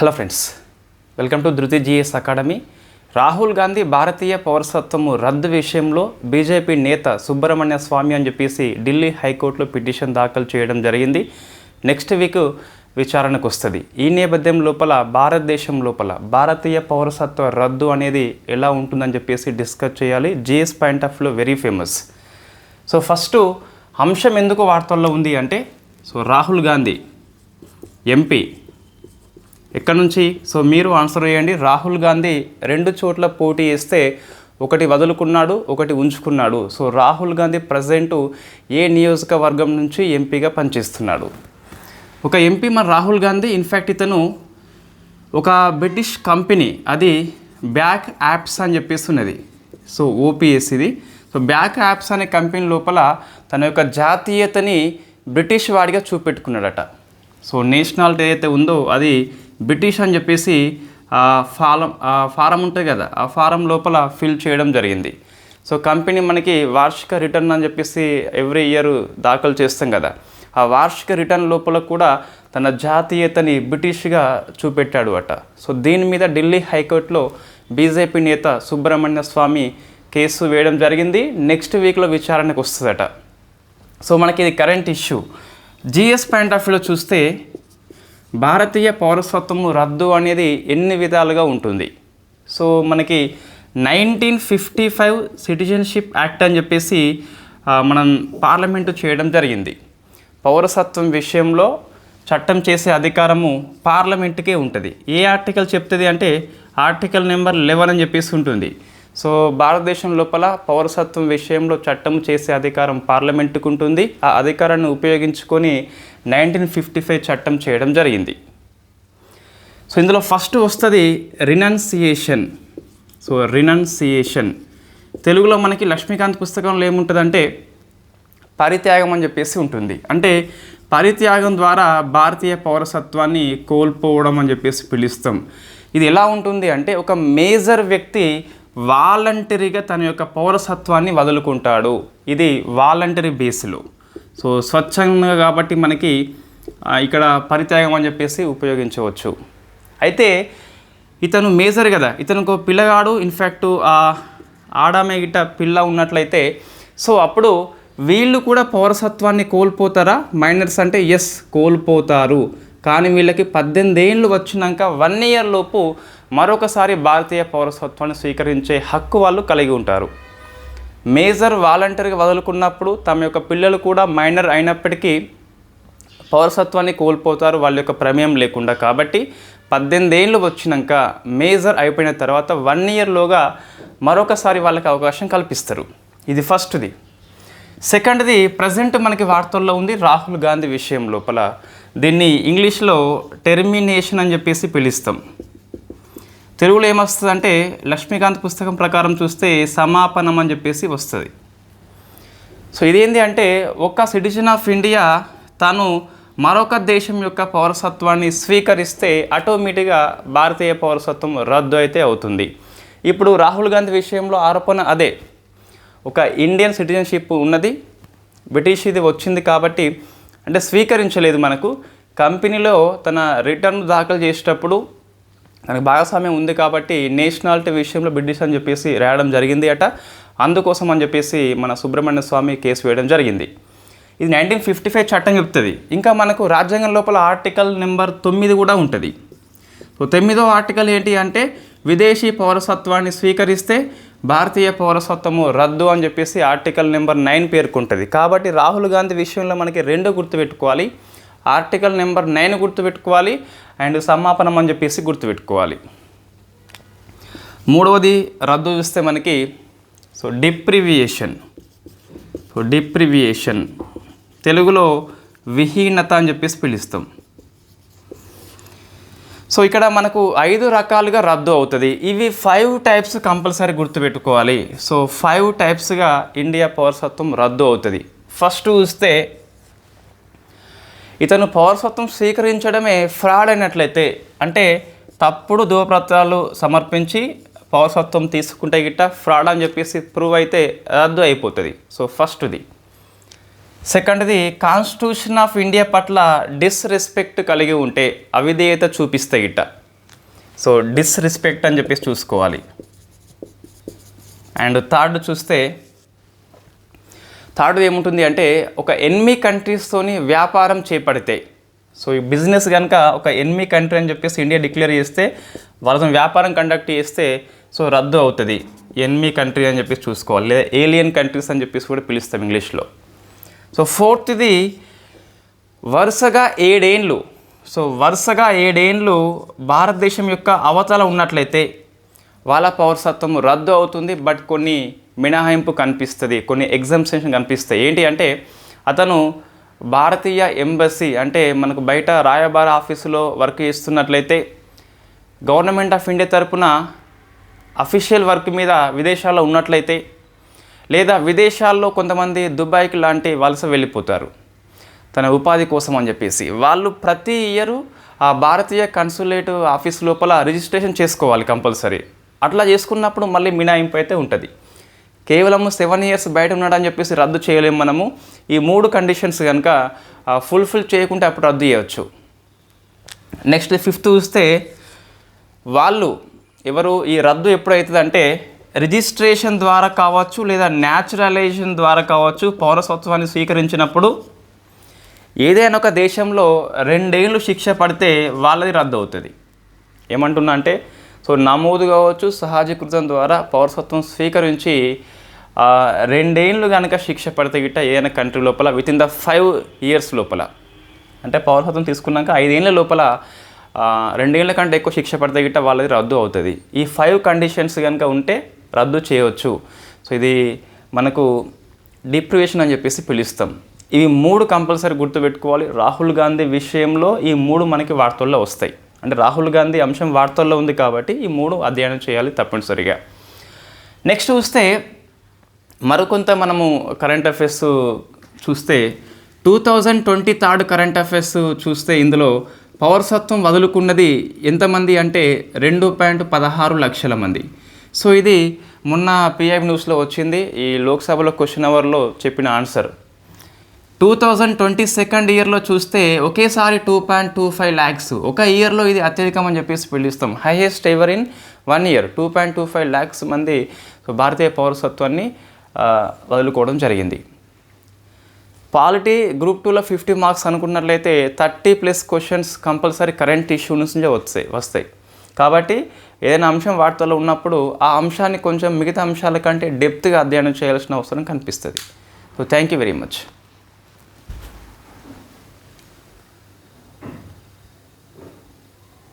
Hello friends, welcome to ధృతి GS academy. Rahul Gandhi భారతీయ పౌరసత్వము రద్దు విషయంలో బీజేపీ నేత సుబ్రహ్మణ్య స్వామి అని చెప్పేసి ఢిల్లీ హైకోర్టులో పిటిషన్ దాఖలు చేయడం జరిగింది. నెక్స్ట్ వీక్ విచారణకు వస్తుంది. ఈ నేపథ్యం లోపల భారతదేశం లోపల భారతీయ పౌరసత్వ రద్దు అనేది ఎలా ఉంటుందని చెప్పేసి డిస్కస్ చేయాలి. జిఎస్ పాయింట్ ఆఫ్ వ్యూలో వెరీ ఫేమస్. సో ఫస్ట్ అంశం ఎందుకు వార్తల్లో ఉంది అంటే, రాహుల్ గాంధీ ఎంపీ ఎక్కడి నుంచి? మీరు ఆన్సర్ చేయండి. రాహుల్ గాంధీ 2 చోట్ల పోటీ చేస్తే ఒకటి వదులుకున్నాడు, ఒకటి ఉంచుకున్నాడు. రాహుల్ గాంధీ ప్రజెంటు ఏ నియోజకవర్గం నుంచి ఎంపీగా పనిచేస్తున్నాడు? ఒక ఎంపీ మన రాహుల్ గాంధీ. ఇన్ఫ్యాక్ట్ ఇతను ఒక బ్రిటిష్ కంపెనీ, అది బ్యాక్ యాప్స్ అని చెప్పేస్తున్నది. ఓపీఎస్ ఇది. బ్యాక్ యాప్స్ అనే కంపెనీ లోపల తన యొక్క జాతీయతని బ్రిటిష్ వాడిగా చూపెట్టుకున్నాడట. నేషనాలిటీ ఏదైతే ఉందో అది బ్రిటిష్ అని చెప్పేసి ఫారం ఉంటుంది కదా, ఆ ఫారం లోపల ఫిల్ చేయడం జరిగింది. కంపెనీ మనకి వార్షిక రిటర్న్ అని చెప్పేసి ఎవ్రీ ఇయర్ దాఖలు చేస్తాం కదా, ఆ వార్షిక రిటర్న్ లోపల కూడా తన జాతీయతని బ్రిటిష్గా చూపెట్టాడు అట. దీని మీద ఢిల్లీ హైకోర్టులో బీజేపీ నేత సుబ్రహ్మణ్య స్వామి కేసు వేయడం జరిగింది. నెక్స్ట్ వీక్లో విచారణకు వస్తుందట. మనకి ఇది current issue. GS point of వ్యూలో చూస్తే భారతీయ పౌరసత్వము రద్దు అనేది ఎన్ని విధాలుగా ఉంటుంది. మనకి 1955 సిటిజన్షిప్ యాక్ట్ అని చెప్పేసి మనం పార్లమెంటు చేయడం జరిగింది. పౌరసత్వం విషయంలో చట్టం చేసే అధికారము పార్లమెంటుకే ఉంటుంది. ఏ ఆర్టికల్ చెప్తుంది అంటే ఆర్టికల్ నెంబర్ 11 అని చెప్పేసి ఉంటుంది. భారతదేశం లోపల పౌరసత్వం విషయంలో చట్టం చేసే అధికారం పార్లమెంటుకు ఉంటుంది. ఆ అధికారాన్ని ఉపయోగించుకొని 1955 చట్టం చేయడం జరిగింది. ఇందులో ఫస్ట్ వస్తుంది రినౌన్సియేషన్. రినౌన్సియేషన్ తెలుగులో మనకి లక్ష్మీకాంత్ పుస్తకంలో ఏముంటుందంటే పరిత్యాగం అని చెప్పేసి ఉంటుంది. అంటే పరిత్యాగం ద్వారా భారతీయ పౌరసత్వాన్ని కోల్పోవడం అని చెప్పేసి పిలుస్తాం. ఇది ఎలా ఉంటుంది అంటే, ఒక మేజర్ వ్యక్తి వాలంటరీగా తన యొక్క పౌరసత్వాన్ని వదులుకుంటాడు. ఇది వాలంటరీ బేస్లో. స్వచ్ఛంగా కాబట్టి మనకి ఇక్కడ పరిత్యాగం అని చెప్పేసి ఉపయోగించవచ్చు. అయితే ఇతను మేజర్ కదా, ఇతనికి పిల్లగాడు ఇన్ఫ్యాక్ట్ ఆడామే గిట్ట పిల్ల ఉన్నట్లయితే అప్పుడు వీళ్ళు కూడా పౌరసత్వాన్ని కోల్పోతారా? మైనర్స్ అంటే ఎస్, కోల్పోతారు. కానీ వీళ్ళకి 18 ఏళ్ళు వచ్చినాక 1 ఇయర్ లోపు మరొకసారి భారతీయ పౌరసత్వాన్ని స్వీకరించే హక్కు వాళ్ళు కలిగి ఉంటారు. మేజర్ వాలంటరీగా వదులుకున్నప్పుడు తమ యొక్క పిల్లలు కూడా మైనర్ అయినప్పటికీ పౌరసత్వాన్ని కోల్పోతారు వాళ్ళ యొక్క ప్రమేయం లేకుండా. కాబట్టి 18 ఏళ్ళు వచ్చినాక మేజర్ అయిపోయిన తర్వాత 1 ఇయర్లోగా మరొకసారి వాళ్ళకి అవకాశం కల్పిస్తారు. ఇది ఫస్ట్ది. సెకండ్ది ప్రజెంట్ మనకి వార్తల్లో ఉంది రాహుల్ గాంధీ విషయం లోపల. దీన్ని ఇంగ్లీష్లో టెర్మినేషన్ అని చెప్పేసి పిలుస్తాం. తెలుగులో ఏమొస్తుంది అంటే లక్ష్మీకాంత్ పుస్తకం ప్రకారం చూస్తే సమాపనం అని చెప్పేసి వస్తుంది. ఇదేంటి అంటే, ఒక సిటిజన్ ఆఫ్ ఇండియా తాను మరొక దేశం యొక్క పౌరసత్వాన్ని స్వీకరిస్తే ఆటోమేటిక్గా భారతీయ పౌరసత్వం రద్దు అయితే అవుతుంది. ఇప్పుడు రాహుల్ గాంధీ విషయంలో ఆరోపణ అదే. ఒక ఇండియన్ సిటిజన్షిప్ ఉన్నది, బ్రిటిష్ ఇది వచ్చింది కాబట్టి అంటే స్వీకరించలేదు. మనకు కంపెనీలో తన రిటర్న్ దాఖలు చేసేటప్పుడు తనకు భాగస్వామ్యం ఉంది కాబట్టి నేషనాలిటీ విషయంలో బ్రిటిష్ అని చెప్పేసి రాయడం జరిగింది అట. అందుకోసం అని చెప్పేసి మన సుబ్రహ్మణ్య స్వామి కేసు వేయడం జరిగింది. ఇది 1955 చట్టం చెప్తుంది. ఇంకా మనకు రాజ్యాంగం లోపల ఆర్టికల్ నెంబర్ 9 కూడా ఉంటుంది. 9వ ఆర్టికల్ ఏంటి అంటే, విదేశీ పౌరసత్వాన్ని స్వీకరిస్తే భారతీయ పౌరసత్వము రద్దు అని చెప్పేసి ఆర్టికల్ నెంబర్ 9 పేర్కొంటుంది. కాబట్టి రాహుల్ గాంధీ విషయంలో మనకి 2 గుర్తుపెట్టుకోవాలి. ఆర్టికల్ నెంబర్ 9 గుర్తుపెట్టుకోవాలి అండ్ సమాపనం అని చెప్పేసి గుర్తుపెట్టుకోవాలి. మూడవది రద్దు చూస్తే మనకి డిప్రివియేషన్. డిప్రివియేషన్ తెలుగులో విహీనత అని చెప్పేసి పిలుస్తాం. ఇక్కడ మనకు 5 రకాలుగా రద్దు అవుతుంది. ఇవి 5 టైప్స్ కంపల్సరీ గుర్తుపెట్టుకోవాలి. 5 టైప్స్గా ఇండియా పౌరసత్వం రద్దు అవుతుంది. ఫస్ట్ చూస్తే, ఇతను పౌరసత్వం స్వీకరించడమే ఫ్రాడ్ అయినట్లయితే, అంటే తప్పుడు ధృవపత్రాలు సమర్పించి పౌరసత్వం తీసుకుంటే గిట్ట ఫ్రాడ్ అని చెప్పేసి ప్రూవ్ అయితే రద్దు అయిపోతుంది. ఫస్ట్ది. సెకండ్ది, కాన్స్టిట్యూషన్ ఆఫ్ ఇండియా పట్ల డిస్రెస్పెక్ట్ కలిగి ఉంటే, అవిధేయత చూపిస్తే గిట్ట సో డిస్రెస్పెక్ట్ అని చెప్పేసి చూసుకోవాలి. అండ్ థర్డ్ ఏముంటుంది అంటే ఒక ఎనిమీ కంట్రీస్తోని వ్యాపారం చేపడితే, సో ఈ బిజినెస్ కనుక ఒక ఎనిమీ కంట్రీ అని చెప్పేసి ఇండియా డిక్లేర్ చేస్తే, వాళ్ళతో వ్యాపారం కండక్ట్ చేస్తే సో రద్దు అవుతుంది. ఎనిమీ కంట్రీ అని చెప్పేసి చూసుకోవాలి, లేదా ఏలియన్ కంట్రీస్ అని చెప్పేసి కూడా పిలుస్తాం ఇంగ్లీష్లో. సో ఫోర్త్ది వరుసగా 7 ఏళ్ళు, సో వరుసగా 7 ఏళ్ళు భారతదేశం యొక్క అవతల ఉన్నట్లయితే వాళ్ళ పౌరసత్వం రద్దు అవుతుంది. బట్ కొన్ని మినహాయింపు కనిపిస్తుంది, కొన్ని ఎగ్జంప్షన్ కనిపిస్తాయి. ఏంటి అంటే అతను భారతీయ ఎంబసీ అంటే మనకు బయట రాయబార ఆఫీసులో వర్క్ చేస్తున్నట్లయితే, గవర్నమెంట్ ఆఫ్ ఇండియా తరపున అఫీషియల్ వర్క్ మీద విదేశాల్లో ఉన్నట్లయితే, లేదా విదేశాల్లో కొంతమంది దుబాయ్కి లాంటి వలస వెళ్ళిపోతారు తన ఉపాధి కోసం అని చెప్పేసి, వాళ్ళు ప్రతి ఇయర్ ఆ భారతీయ కన్సులేట్ ఆఫీస్ లోపల రిజిస్ట్రేషన్ చేసుకోవాలి కంపల్సరీ. అట్లా చేసుకున్నప్పుడు మళ్ళీ మినహాయింపు అయితే ఉంటుంది. కేవలం 7 years బయట ఉన్నాడని చెప్పేసి రద్దు చేయలేము మనము. ఈ 3 కండిషన్స్ కనుక ఫుల్ఫిల్ చేయకుంటే అప్పుడు రద్దు చేయవచ్చు. నెక్స్ట్ 5th చూస్తే, వాళ్ళు ఎవరు ఈ రద్దు ఎప్పుడవుతుంది అంటే రిజిస్ట్రేషన్ ద్వారా కావచ్చు, లేదా న్యాచురలైజేషన్ ద్వారా కావచ్చు, పౌరసత్వాన్ని స్వీకరించినప్పుడు ఏదైనా ఒక దేశంలో 2 ఏళ్ళు శిక్ష పడితే వాళ్ళది రద్దు అవుతుంది. ఏమంటున్నా అంటే, సో నమోదు కావచ్చు, సహజీకృతం ద్వారా పౌరసత్వం స్వీకరించి 2 ఏళ్ళు కనుక శిక్ష పడితే గిట్ట ఏదైనా కంట్రీ లోపల వితిన్ ద 5 years లోపల, అంటే పౌరసత్వం తీసుకున్నాక 5 ఏళ్ళ లోపల 2 ఏళ్ళ కంటే ఎక్కువ శిక్ష పడితే గిట్ట వాళ్ళది రద్దు అవుతుంది. ఈ 5 కండిషన్స్ కనుక ఉంటే రద్దు చేయవచ్చు. సో ఇది మనకు డిప్రివేషన్ అని చెప్పేసి పిలుస్తాం. ఇవి 3 కంపల్సరీ గుర్తుపెట్టుకోవాలి. రాహుల్ గాంధీ విషయంలో ఈ 3 మనకి వార్తల్లో వస్తాయి. అంటే రాహుల్ గాంధీ అంశం వార్తల్లో ఉంది కాబట్టి ఈ 3 అధ్యయనం చేయాలి తప్పనిసరిగా. నెక్స్ట్ చూస్తే మరికొంత మనము కరెంట్ అఫైర్స్ చూస్తే 2023 కరెంట్ అఫైర్స్ చూస్తే ఇందులో పౌరసత్వం వదులుకున్నది ఎంతమంది అంటే 2.16 లక్షల మంది. సో ఇది మొన్న పిఐబి న్యూస్లో వచ్చింది. ఈ లోక్సభలో క్వశ్చన్ అవర్లో చెప్పిన ఆన్సర్. 2022 ఇయర్లో చూస్తే ఒకేసారి 2.25 lakhs, ఒక ఇయర్లో ఇది అత్యధికం అని చెప్పేసి పిలుస్తాం. Highest ever in 1 year 2.25 lakhs మంది భారతీయ పౌరసత్వాన్ని వదులుకోవడం జరిగింది. పాలిటీ గ్రూప్ 2లో 50 మార్క్స్ అనుకున్నట్లయితే 30+ questions కంపల్సరీ కరెంట్ ఇష్యూ నుంచి వస్తాయి. కాబట్టి ఏదైనా అంశం వార్తల్లో ఉన్నప్పుడు ఆ అంశాన్ని కొంచెం మిగతా అంశాల కంటే డెప్త్గా అధ్యయనం చేయాల్సిన అవసరం కనిపిస్తుంది. So thank you very much.